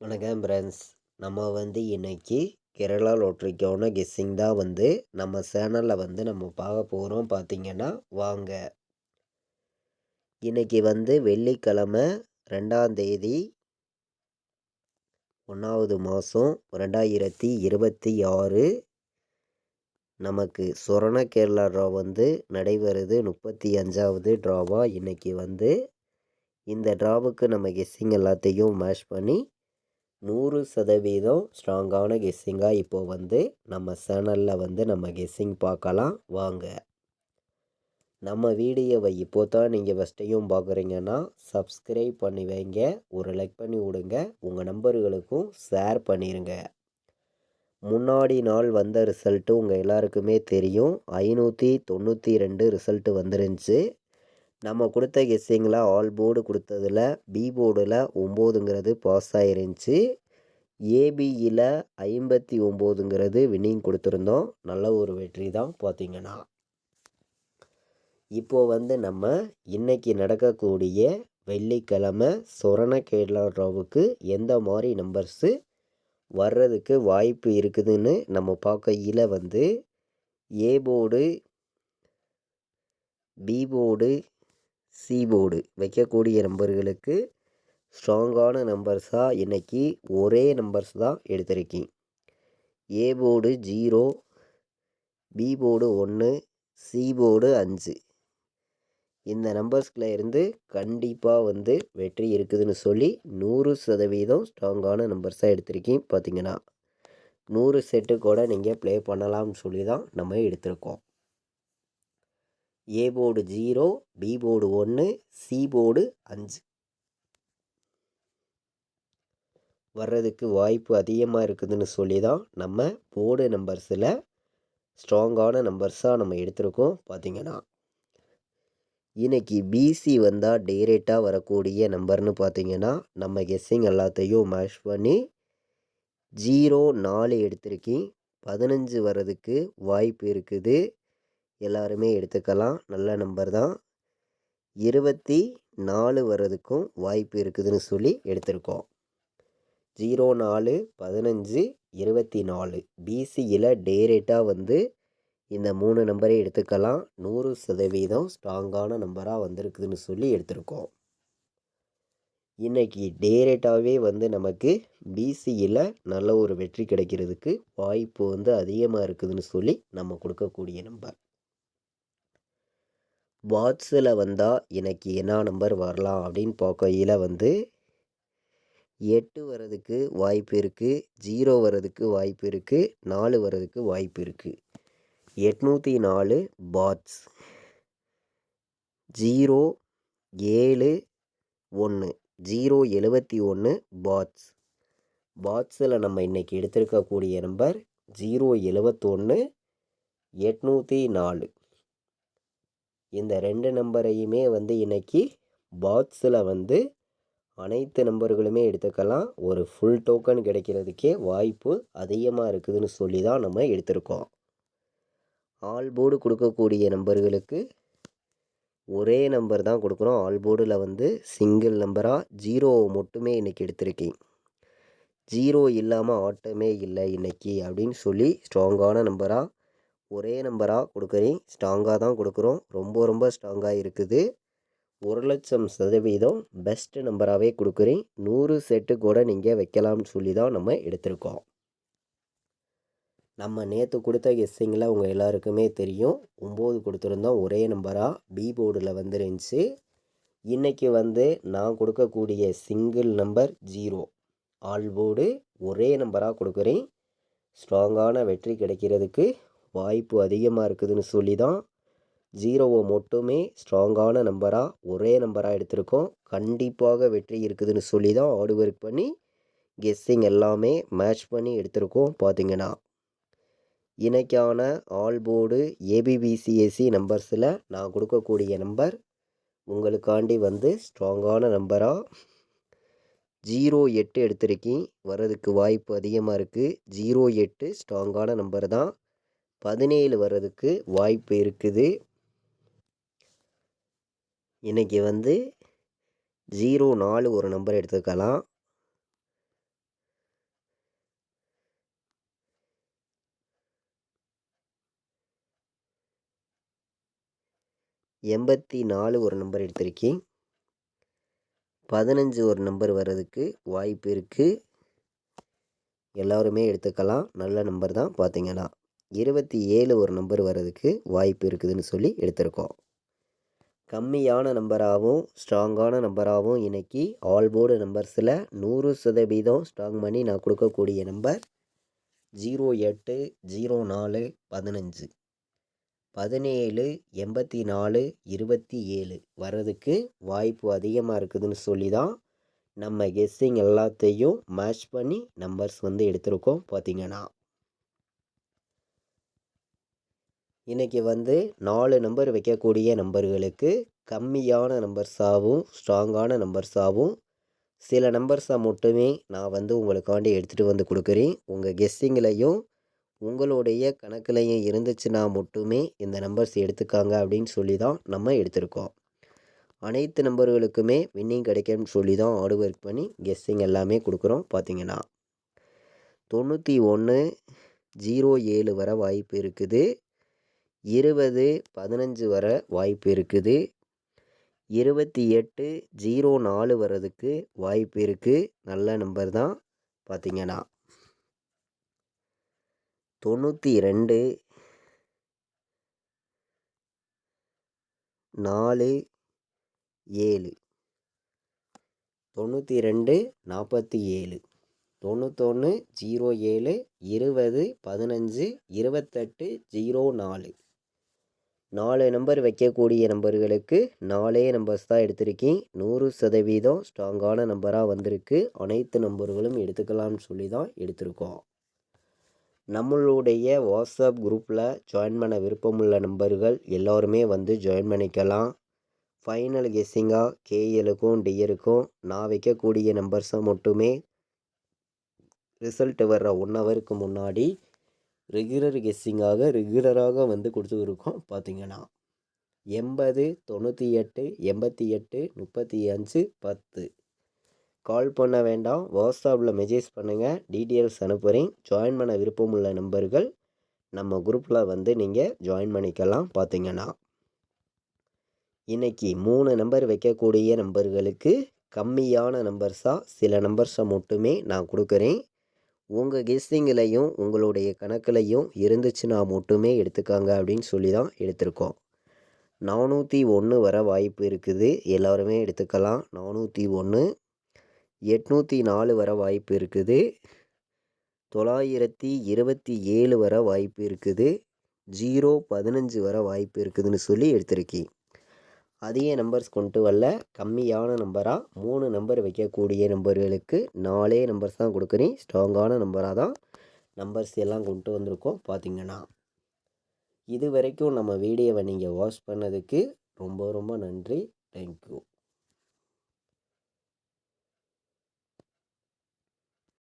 வணக்கம் ஃப்ரெண்ட்ஸ். நம்ம இன்னைக்கு கேரளா லாட்ரிக்கான கெஸ்ஸிங் தான் நம்ம சேனலில் நம்ம பார்க்க போகிறோம். பார்த்தீங்கன்னா வாங்க. இன்னைக்கு வெள்ளிக்கிழமை 2ஆம் தேதி 1வது மாதம் 2026. நமக்கு சொரண கேரளா ட்ரா நடைபெறுது. 35வது ட்ராவாக இன்னைக்கு இந்த ட்ராவுக்கு நம்ம கெஸ்ஸிங் எல்லாத்தையும் மேட்ச் பண்ணி 100% ஸ்ட்ராங்கான கெஸ்ஸிங்காக இப்போது நம்ம சேனலில் நம்ம கெஸ்ஸிங் பார்க்கலாம் வாங்க. நம்ம வீடியோவை இப்போ தான் நீங்கள் ஃபஸ்ட்டையும் பார்க்குறீங்கன்னா சப்ஸ்கிரைப் பண்ணி வைங்க, ஒரு லைக் பண்ணி விடுங்க, உங்கள் நம்பர்களுக்கும் ஷேர் பண்ணிடுங்க. முன்னாடி நாள் ரிசல்ட்டு உங்கள் எல்லாருக்குமே தெரியும். 592 ரிசல்ட்டு வந்துருந்துச்சு. நம்ம கொடுத்த கெஸ்ஸிங்கில் ஆல் போர்டு கொடுத்ததில் பி போர்டில் 9ங்கிறது பாஸ் ஆயிருந்துச்சு. ஏபியில் 59ங்கிறது வின்னிங் கொடுத்துருந்தோம். நல்ல ஒரு வெற்றி தான். பார்த்திங்கன்னா இப்போது நம்ம இன்றைக்கி நடக்கக்கூடிய வெள்ளிக்கிழமை சொரண கேரளா ட்ராவுக்கு எந்த மாதிரி நம்பர்ஸு வர்றதுக்கு வாய்ப்பு இருக்குதுன்னு நம்ம பார்க்கையில் A board, B board, C board வைக்கக்கூடிய நம்பர்களுக்கு ஸ்ட்ராங்கான நம்பர்ஸாக இன்றைக்கி ஒரே நம்பர்ஸ் தான் எடுத்திருக்கேன். A board 0, B board 1, C board 5. இந்த நம்பர்ஸில் இருந்து கண்டிப்பாக வெற்றி இருக்குதுன்னு சொல்லி 100% ஸ்ட்ராங்கான நம்பர்ஸாக எடுத்திருக்கேன். பார்த்திங்கன்னா 100 செட்டு கூட நீங்கள் ப்ளே பண்ணலாம்னு சொல்லி தான் நம்ம எடுத்திருக்கோம். A board 0, B board 1, C board 5 வர்றதுக்கு வாய்ப்பு அதிகமாக இருக்குதுன்னு சொல்லி தான் நம்ம போர்டு நம்பர்ஸில் ஸ்ட்ராங்கான நம்பர்ஸாக நம்ம எடுத்திருக்கோம். பார்த்திங்கன்னா இன்றைக்கி பிசி வந்தால் டைரெக்டாக வரக்கூடிய நம்பர்னு பார்த்திங்கன்னா நம்ம கெஸ்ஸிங் எல்லாத்தையும் மேட்ச் பண்ணி 04 எடுத்திருக்கேன். 15 வர்றதுக்கு வாய்ப்பு இருக்குது. எல்லாருமே எடுத்துக்கலாம், நல்ல நம்பர் தான். 24 வர்றதுக்கும் வாய்ப்பு இருக்குதுன்னு சொல்லி எடுத்திருக்கோம். 04, 15, 24 பிசியில் டைரெக்டாக இந்த 3 நம்பரை எடுத்துக்கலாம். 100% ஸ்ட்ராங்கான நம்பராக வந்திருக்குதுன்னு சொல்லி எடுத்திருக்கோம். இன்றைக்கி டைரெக்டாகவே நமக்கு பிசியில் நல்ல ஒரு வெற்றி கிடைக்கிறதுக்கு வாய்ப்பு அதிகமாக இருக்குதுன்னு சொல்லி நம்ம கொடுக்கக்கூடிய நம்பர். பாட்ஸில் வந்தால் இன்றைக்கி என்ன நம்பர் வரலாம் அப்படின்னு பார்க்கையில் 8 வர்றதுக்கு வாய்ப்பு இருக்குது, 0 வர்றதுக்கு வாய்ப்பு இருக்குது, 4 வர்றதுக்கு வாய்ப்பு இருக்குது. 804 பாட்ஸ், 0, 7, 1, 071 பாட்ஸ். பாட்ஸில் நம்ம இன்றைக்கி எடுத்திருக்கக்கூடிய நம்பர் 071, 804. இந்த 2 நம்பரையுமே இன்றைக்கி பாட்ஸில் அனைத்து நம்பர்களுமே எடுத்துக்கலாம். ஒரு ஃபுல் டோக்கன் கிடைக்கிறதுக்கே வாய்ப்பு அதிகமாக இருக்குதுன்னு சொல்லி தான் நம்ம எடுத்திருக்கோம். ஆல் போர்டு கொடுக்கக்கூடிய நம்பர்களுக்கு ஒரே நம்பர் தான் கொடுக்குறோம். ஆல் போர்டில் சிங்கிள் நம்பராக 0 மட்டுமே இன்றைக்கி எடுத்திருக்கேன். 0 இல்லாமல் ஆட்டமே இல்லை இன்றைக்கி அப்படின்னு சொல்லி ஸ்ட்ராங்கான நம்பராக ஒரே நம்பராக கொடுக்குறேன். ஸ்ட்ராங்காக தான் கொடுக்குறோம். ரொம்ப ஸ்ட்ராங்காக இருக்குது. 100% பெஸ்ட்டு நம்பராகவே கொடுக்குறேன். 100 செட்டு கூட நீங்கள் வைக்கலாம்னு சொல்லி தான் நம்ம எடுத்திருக்கோம். நம்ம நேற்று கொடுத்த கெஸ்ஸிங்கில் உங்கள் எல்லாருக்குமே தெரியும். 9 கொடுத்துருந்தோம். ஒரே நம்பராக பி போர்டில் வந்துருந்துச்சு. இன்றைக்கி நான் கொடுக்கக்கூடிய சிங்கிள் நம்பர் 0 ஆல் போர்டு ஒரே நம்பராக கொடுக்குறேன். ஸ்ட்ராங்கான வெற்றி கிடைக்கிறதுக்கு வாய்ப்பு அதிகமாக இருக்குதுன்னு சொல்லி தான் 0 மட்டுமே ஸ்ட்ராங்கான நம்பராக ஒரே நம்பராக எடுத்திருக்கோம். கண்டிப்பாக வெற்றி இருக்குதுன்னு சொல்லி தான் ஹார்ட் ஒர்க் பண்ணி கெஸ்ஸிங் எல்லாமே மேட்ச் பண்ணி எடுத்திருக்கோம். பார்த்திங்கன்னா இன்றைக்கான ஆல் போர்டு ஏபிபிசிஎஸ்சி நம்பர்ஸில் நான் கொடுக்கக்கூடிய நம்பர் உங்களுக்காண்டி ஸ்ட்ராங்கான நம்பராக 08 எடுத்திருக்கேன். வர்றதுக்கு வாய்ப்பு அதிகமாக இருக்குது. 08 ஸ்ட்ராங்கான நம்பர் தான். 17 வர்றதுக்கு வாய்ப்பு இருக்குது. இன்றைக்கி 04 ஒரு நம்பர் எடுத்துக்கலாம். 84 ஒரு நம்பர் எடுத்திருக்கேன். 15 ஒரு நம்பர் வர்றதுக்கு வாய்ப்பு இருக்குது. எல்லாருமே எடுத்துக்கலாம், நல்ல நம்பர் தான். பார்த்தீங்கன்னா 27 ஒரு நம்பர் வர்றதுக்கு வாய்ப்பு இருக்குதுன்னு சொல்லி எடுத்திருக்கோம். கம்மியான நம்பராகவும் ஸ்ட்ராங்கான நம்பராகவும் இன்றைக்கி ஆல் போர்டு நம்பர்ஸில் 100% ஸ்ட்ராங் பண்ணி நான் கொடுக்கக்கூடிய நம்பர் 08 04 15 17 84 27 வர்றதுக்கு வாய்ப்பு அதிகமாக இருக்குதுன்னு சொல்லி தான் நம்ம கெஸ்ஸிங் எல்லாத்தையும் மேட்ச் பண்ணி நம்பர்ஸ் வந்து எடுத்திருக்கோம். பார்த்தீங்கன்னா இன்றைக்கி வந்து 4 நம்பர் வைக்கக்கூடிய நம்பர்களுக்கு கம்மியான நம்பர்ஸாகவும் ஸ்ட்ராங்கான நம்பர்ஸாகவும் சில நம்பர்ஸை மட்டுமே நான் வந்து உங்களுக்காண்டி எடுத்துகிட்டு வந்து கொடுக்குறேன். உங்கள் கெஸ்ஸிங்லையும் உங்களுடைய கணக்குலையும் இருந்துச்சுன்னா மட்டுமே இந்த நம்பர்ஸ் எடுத்துக்காங்க அப்படின்னு சொல்லி தான் நம்ம எடுத்திருக்கோம். அனைத்து நம்பர்களுக்குமே வின்னிங் கிடைக்கும்னு சொல்லி தான் ஹார்ட் ஒர்க் பண்ணி கெஸ்ஸிங் எல்லாமே கொடுக்குறோம். பார்த்தீங்கன்னா 91 07 வர வாய்ப்பு இருக்குது. 20 15 வர வாய்ப்பு இருக்குது. 28 04 வர்றதுக்கு வாய்ப்பு இருக்குது. நல்ல நம்பர் தான். பார்த்தீங்கன்னா 92 4 7 92 47 91 07 20 15 28 04 4 நம்பர் வைக்கக்கூடிய நம்பர்களுக்கு 4 நம்பர்ஸ் தான் எடுத்திருக்கேன். 100% ஸ்ட்ராங்கான நம்பராக வந்திருக்கு. அனைத்து நம்பர்களும் எடுத்துக்கலாம்னு சொல்லி தான் எடுத்திருக்கோம். நம்மளுடைய வாட்ஸ்அப் குரூப்பில் ஜாயின் பண்ண விருப்பமுள்ள நம்பர்கள் எல்லோருமே வந்து ஜாயின் பண்ணிக்கலாம். ஃபைனல் கெஸ்ஸிங்காக கேஎலுக்கும் டிஎருக்கும் நான் வைக்கக்கூடிய நம்பர்ஸை மட்டுமே ரிசல்ட் வர்ற 1 ஹவருக்கு முன்னாடி ரெகுலர் கெஸ்ஸிங்காக ரெகுலராக வந்து கொடுத்துருக்கோம். பார்த்தீங்கன்னா 80 98 88 35 10 கால் பண்ண வேண்டாம், வாட்ஸ்அப்பில் மெசேஜ் பண்ணுங்கள், டீட்டெயில்ஸ் அனுப்புகிறேன். ஜாயின் பண்ண விருப்பமுள்ள நம்பர்கள் நம்ம குரூப்பில் வந்து நீங்கள் ஜாயின் பண்ணிக்கலாம். பார்த்தீங்கன்னா இன்றைக்கி 3 நம்பர் வைக்கக்கூடிய நம்பர்களுக்கு கம்மியான நம்பர்ஸாக சில நம்பர்ஸை மட்டுமே நான் கொடுக்குறேன். உங்கள் கெஸ்ஸிங்லையும் உங்களுடைய கணக்குலையும் இருந்துச்சுன்னா மட்டுமே எடுத்துக்காங்க அப்படின்னு சொல்லி தான் எடுத்திருக்கோம். 401 வர வாய்ப்பு இருக்குது. எல்லோருமே எடுத்துக்கலாம். 401 804 வர வாய்ப்பு இருக்குது. 927 வர வாய்ப்பு இருக்குது. 015 வர வாய்ப்பு இருக்குதுன்னு சொல்லி எடுத்திருக்கேன். அதிக நம்பர்ஸ் கொண்டு வரல, கம்மியான நம்பராக 3 நம்பர் வைக்கக்கூடிய நம்பர்களுக்கு 4 நம்பர்ஸ் தான் கொடுக்குறேன். ஸ்ட்ராங்கான நம்பராக தான் நம்பர்ஸ் எல்லாம் கொண்டு வந்திருக்கோம். பார்த்தீங்கன்னா இது வரைக்கும் நம்ம வீடியோவை நீங்கள் வாட்ச் பண்ணதுக்கு ரொம்ப ரொம்ப நன்றி. தேங்க்யூ.